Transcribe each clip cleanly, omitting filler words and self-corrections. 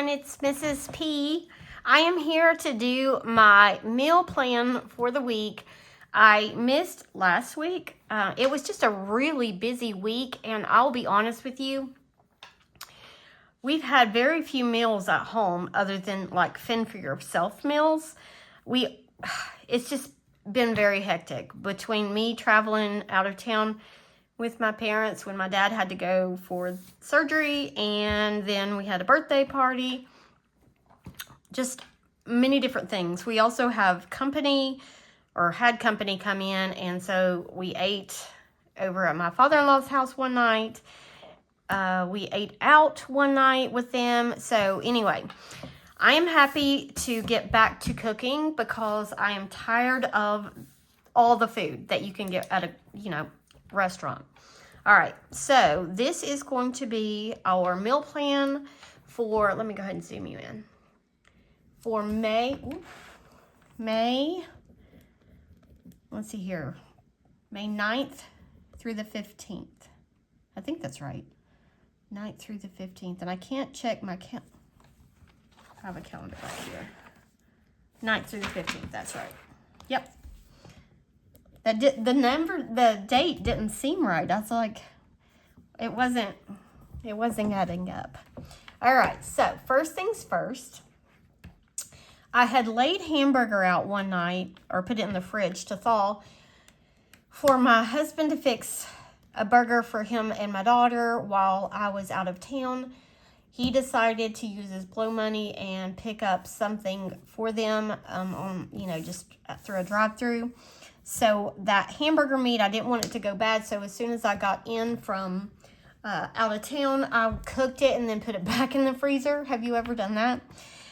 it's Mrs. P. I am here to do my meal plan for the week. I missed last week. It was just a really busy week, and I'll be honest with you, we've had very few meals at home other than like fend for yourself meals. It's just been very hectic between me traveling out of town with my parents when my dad had to go for surgery, and then we had a birthday party. Just many different things. We also have company, or had company come in, and so we ate over at my father-in-law's house one night. We ate out one night with them. So anyway, I am happy to get back to cooking because I am tired of all the food that you can get at a, restaurant. All right, so this is going to be our meal plan for, let me go ahead and zoom you in. For May, let's see here, May 9th through the 15th. I think that's right. 9th through the 15th, and I can't check my I have a calendar right here. 9th through the 15th, that's right. Yep. The date didn't seem right. I was like, it wasn't adding up. All right, so first things first. I had laid Hamburger out one night, or put it in the fridge to thaw, for my husband to fix a burger for him and my daughter while I was out of town. He decided to use his blow money and pick up something for them just through a drive-through. So that hamburger meat, I didn't want it to go bad. So as soon as I got in from out of town, I cooked it and then put it back in the freezer. Have you ever done that?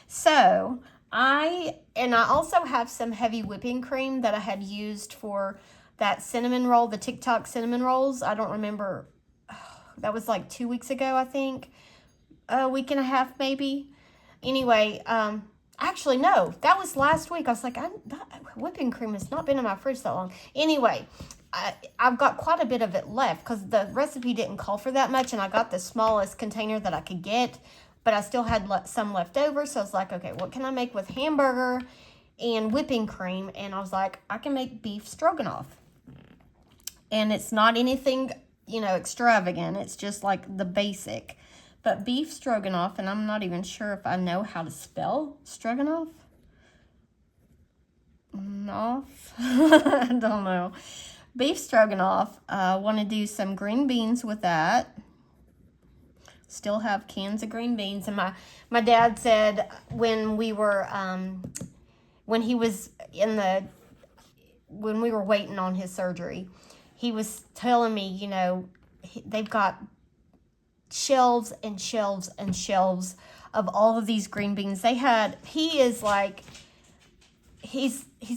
So I also have some heavy whipping cream that I had used for that cinnamon roll, the TikTok cinnamon rolls. I don't remember. That was like 2 weeks ago, I think. A week and a half, maybe. Anyway, actually, no. That was last week. I was like, whipping cream has not been in my fridge that long. Anyway, I've got quite a bit of it left because the recipe didn't call for that much, and I got the smallest container that I could get, but I still had some left over. So I was like, okay, what can I make with hamburger and whipping cream? And I was like, I can make beef stroganoff. And it's not anything, extravagant. It's just like the basic. But beef stroganoff, and I'm not even sure if I know how to spell stroganoff. I don't know. Beef stroganoff. I want to do some green beans with that. Still have cans of green beans. And my dad said when we were, when we were waiting on his surgery, he was telling me, they've got shelves and shelves and shelves of all of these green beans. He's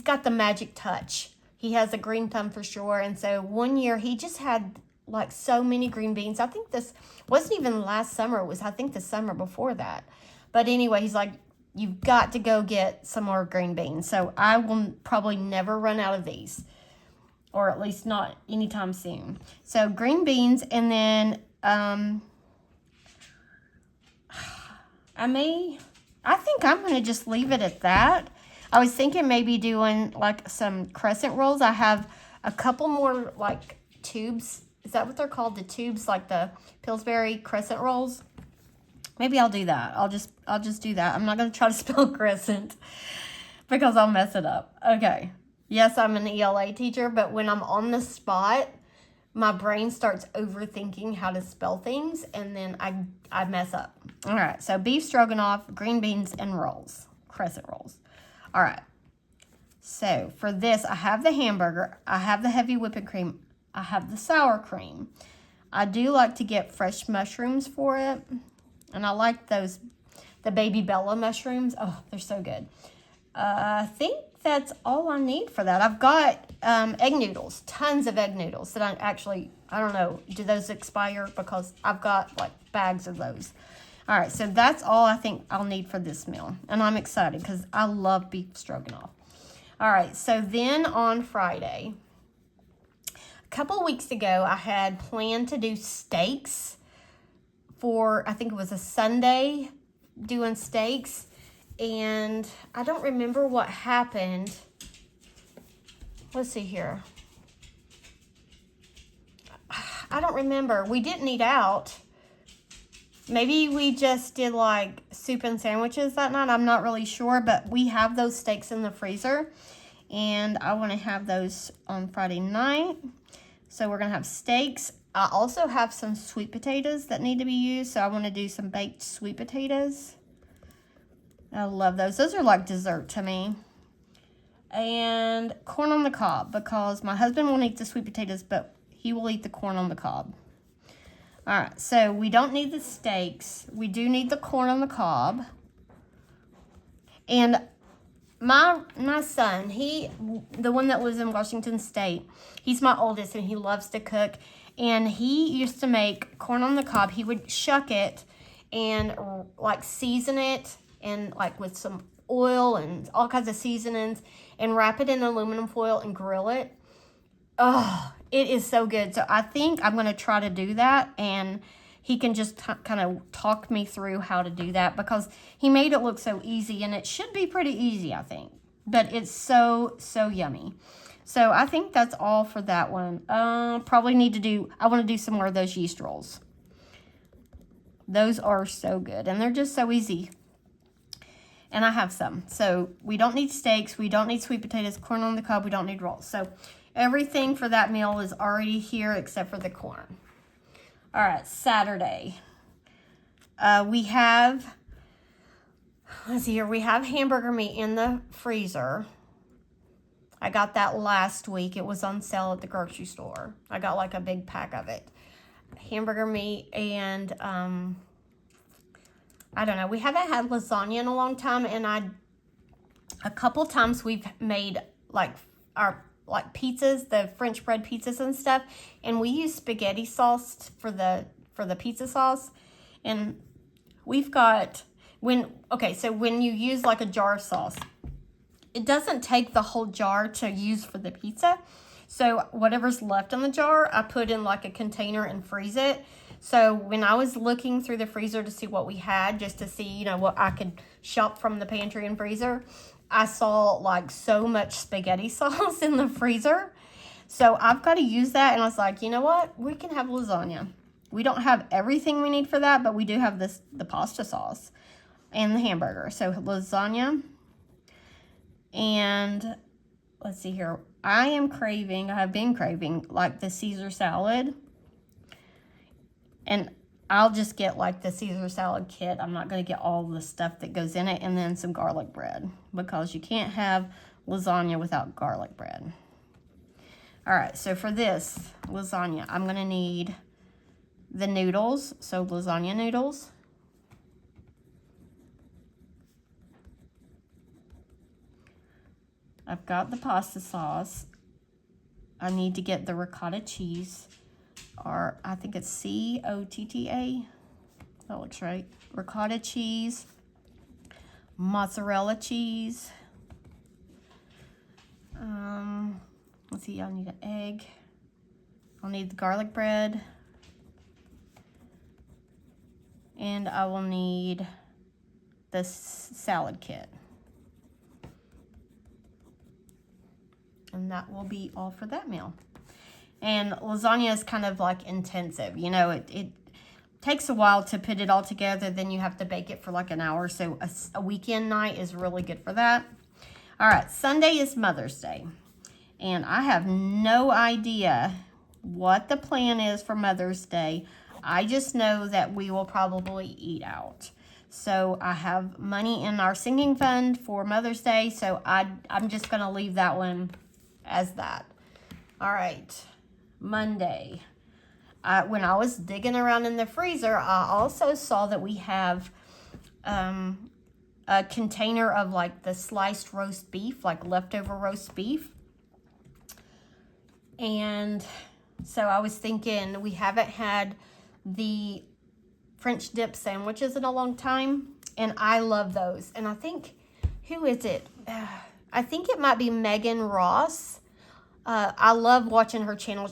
got the magic touch. He has a green thumb for sure. And so one year he just had like so many green beans. I think this wasn't even last summer. It was, I think, the summer before that. But anyway, he's like, you've got to go get some more green beans. So I will probably never run out of these, or at least not anytime soon. So green beans, and then I think I'm going to just leave it at that. I was thinking maybe doing like some Crescent Rolls. I have a couple more like tubes. Is that what they're called? The tubes, like the Pillsbury Crescent Rolls. Maybe I'll do that. I'll just do that. I'm not going to try to spell crescent because I'll mess it up. Okay. Yes, I'm an ELA teacher, but when I'm on the spot, my brain starts overthinking how to spell things, and then I mess up. All right, so beef stroganoff, green beans, and rolls. Crescent rolls. All right. So for this, I have the hamburger. I have the heavy whipping cream. I have the sour cream. I do like to get fresh mushrooms for it, and I like the Baby Bella mushrooms. Oh, they're so good. I think that's all I need for that. I've got egg noodles, tons of egg noodles that I don't know, do those expire? Because I've got like bags of those. All right, so that's all I think I'll need for this meal. And I'm excited because I love beef stroganoff. All right, so then on Friday, a couple of weeks ago, I had planned to do steaks for, I think it was a Sunday doing steaks, and I don't remember what happened. Let's see here. I don't remember. We didn't eat out. Maybe we just did like soup and sandwiches that night. I'm not really sure, but we have those steaks in the freezer, and I want to have those on Friday night. So we're going to have steaks. I also have some sweet potatoes that need to be used, so I want to do some baked sweet potatoes. I love those. Those are like dessert to me. And corn on the cob, because my husband won't eat the sweet potatoes, but he will eat the corn on the cob. All right, so we don't need the steaks. We do need the corn on the cob. And my son, the one that lives in Washington State, he's my oldest, and he loves to cook. And he used to make corn on the cob. He would shuck it and like season it, and like with some oil and all kinds of seasonings, and wrap it in aluminum foil and grill it. Oh, it is so good. So I think I'm going to try to do that, and he can just kind of talk me through how to do that, because he made it look so easy, and it should be pretty easy, I think. But it's so yummy. So I think that's all for that one. I want to do some more of those yeast rolls. Those are so good, and they're just so easy. And I have some. So we don't need steaks. We don't need sweet potatoes, corn on the cob. We don't need rolls. So everything for that meal is already here except for the corn. All right, Saturday. We have, let's see here. We have hamburger meat in the freezer. I got that last week. It was on sale at the grocery store. I got like a big pack of it. Hamburger meat, and I don't know. We haven't had lasagna in a long time, and a couple times we've made like our pizzas, the French bread pizzas and stuff, and we use spaghetti sauce for the pizza sauce. And we've got so when you use like a jar of sauce, it doesn't take the whole jar to use for the pizza. So whatever's left in the jar, I put in like a container and freeze it. So when I was looking through the freezer to see what we had, just to see, what I could shop from the pantry and freezer, I saw like so much spaghetti sauce in the freezer. So I've got to use that. And I was like, you know what? We can have lasagna. We don't have everything we need for that, but we do have the pasta sauce and the hamburger. So lasagna. And let's see here. I have been craving like the Caesar salad. And I'll just get like the Caesar salad kit. I'm not going to get all the stuff that goes in it, and then some garlic bread, because you can't have lasagna without garlic bread. All right, so for this lasagna, I'm going to need the noodles, so lasagna noodles. I've got the pasta sauce. I need to get the ricotta cheese, or I think it's COTTA. That looks right. Ricotta cheese, mozzarella cheese. Let's see, I need an egg. I'll need the garlic bread. And I will need the salad kit. And that will be all for that meal. And lasagna is kind of like intensive. It takes a while to put it all together. Then you have to bake it for like an hour. So a weekend night is really good for that. All right, Sunday is Mother's Day. And I have no idea what the plan is for Mother's Day. I just know that we will probably eat out. So I have money in our singing fund for Mother's Day. So I'm just going to leave that one as that. All right, Monday. When I was digging around in the freezer, I also saw that we have a container of like the sliced roast beef, like leftover roast beef. And so I was thinking, we haven't had the French dip sandwiches in a long time, and I love those. And I think, who is it? I think it might be Megan Ross. I love watching her channel.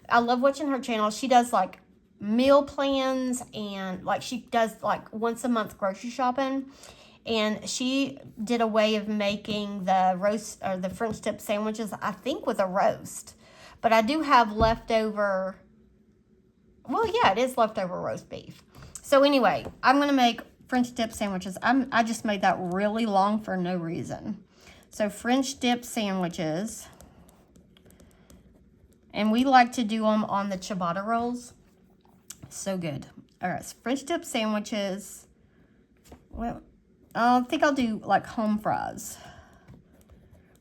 I love watching her channel. She does like meal plans, and like she does like once a month grocery shopping. And she did a way of making the roast or the French dip sandwiches, I think with a roast. But I do have leftover, well, yeah, it is leftover roast beef. So anyway, I'm going to make French dip sandwiches. I just made that really long for no reason. So French dip sandwiches. And we like to do them on the ciabatta rolls. So good. All right, so French dip sandwiches. Well, I think I'll do like home fries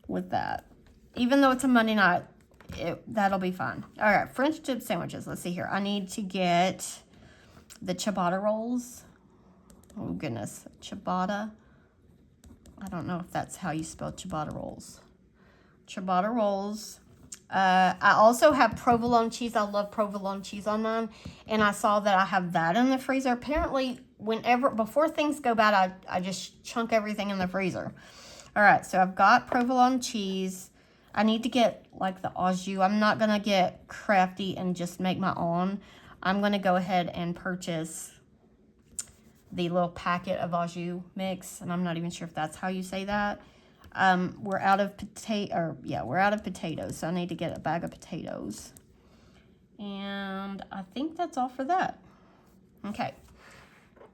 with that. Even though it's a Monday night, that'll be fine. All right, French dip sandwiches. Let's see here. I need to get the ciabatta rolls. Oh, goodness. Ciabatta. I don't know if that's how you spell ciabatta rolls. Ciabatta rolls. I also have provolone cheese. I love provolone cheese on mine. And I saw that I have that in the freezer. Apparently, before things go bad, I just chunk everything in the freezer. All right, so I've got provolone cheese. I need to get like the au jus. I'm not going to get crafty and just make my own. I'm going to go ahead and purchase the little packet of au jus mix. And I'm not even sure if that's how you say that. We're out of potatoes, so I need to get a bag of potatoes. And I think that's all for that. Okay.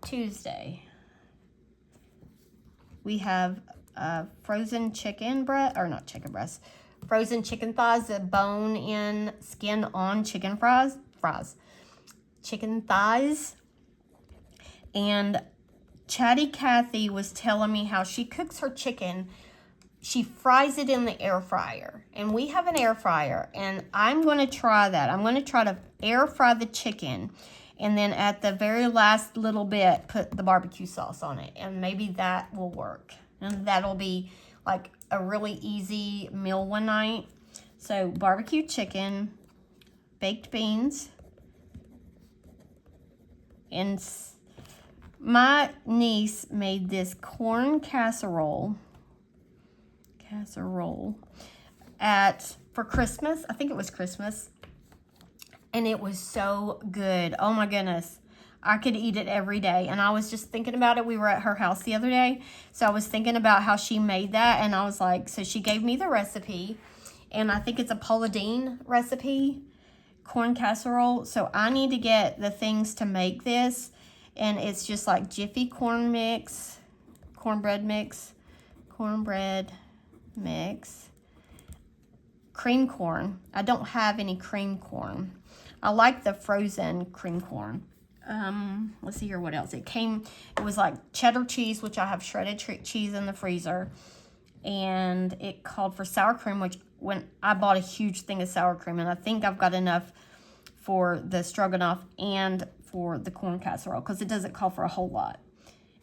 Tuesday. We have frozen chicken breast, or not chicken breast, frozen chicken thighs, the bone-in, skin-on chicken chicken thighs. And Chatty Cathy was telling me how she cooks her chicken. She fries it in the air fryer. And we have an air fryer. And I'm going to try that. I'm going to try to air fry the chicken. And then at the very last little bit, put the barbecue sauce on it. And maybe that will work. And that'll be like a really easy meal one night. So barbecue chicken, baked beans. And my niece made this corn casserole for Christmas. I think it was Christmas. And it was so good. Oh my goodness. I could eat it every day. And I was just thinking about it. We were at her house the other day. So I was thinking about how she made that. And I was like, so she gave me the recipe. And I think it's a Paula Deen recipe, corn casserole. So I need to get the things to make this. And it's just like Jiffy cornbread mix, cream corn. I don't have any cream corn. I like the frozen cream corn. Let's see here what else. It was like cheddar cheese, which I have shredded cheese in the freezer. And it called for sour cream, which when I bought a huge thing of sour cream, and I think I've got enough for the stroganoff and for the corn casserole, because it doesn't call for a whole lot.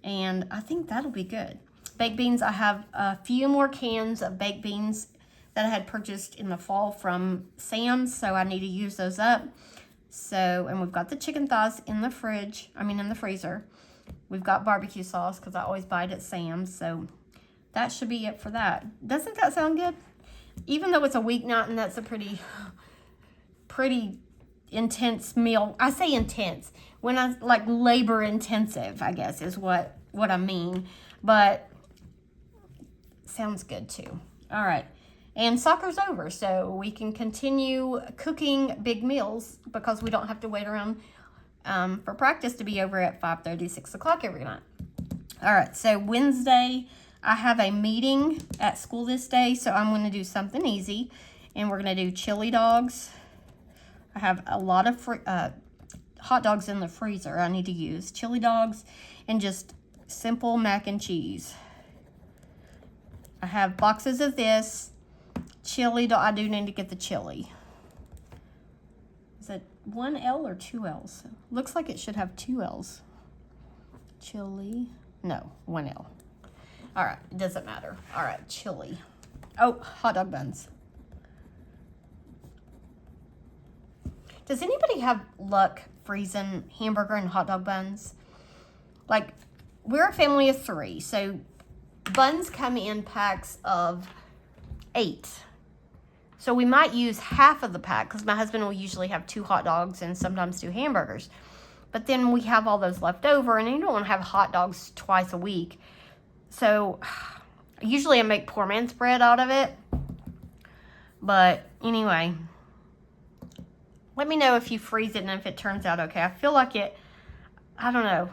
And I think that'll be good. Baked beans, I have a few more cans of baked beans that I had purchased in the fall from Sam's, so I need to use those up. So, and we've got the chicken thighs in the freezer. We've got barbecue sauce, because I always buy it at Sam's, so that should be it for that. Doesn't that sound good? Even though it's a weeknight and that's a pretty intense meal. I say intense. When I like labor intensive, I guess is what I mean. But sounds good too. All right. And soccer's over, so we can continue cooking big meals because we don't have to wait around for practice to be over at 5:30, 6 o'clock every night. All right, so Wednesday, I have a meeting at school this day, so I'm going to do something easy. And we're going to do chili dogs. I have a lot of hot dogs in the freezer I need to use. Chili dogs and just simple mac and cheese. I have boxes of this. Chili dog. I do need to get the chili. Is it one L or two L's? Looks like it should have two L's. Chili. No, one L. All right, it doesn't matter. All right, chili. Oh, hot dog buns. Does anybody have luck freezing hamburger and hot dog buns? Like, we're a family of 3, so buns come in packs of 8. So we might use half of the pack because my husband will usually have 2 hot dogs and sometimes 2 hamburgers. But then we have all those left over, and you don't want to have hot dogs twice a week. So usually I make poor man's bread out of it. But anyway, let me know if you freeze it and if it turns out okay. I feel like I don't know,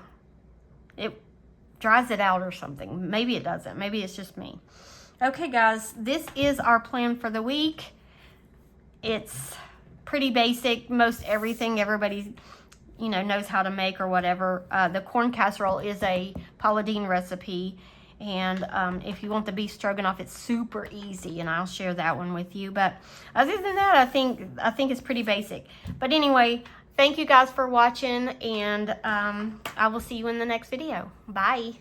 it dries it out or something. Maybe it doesn't. Maybe it's just me. Okay, guys, this is our plan for the week. It's pretty basic. Most everything everybody, knows how to make or whatever. The corn casserole is a Paula Deen recipe. And if you want the beef stroganoff, it's super easy, and I'll share that one with you. But other than that, I think it's pretty basic. But anyway, thank you guys for watching, and I will see you in the next video. Bye.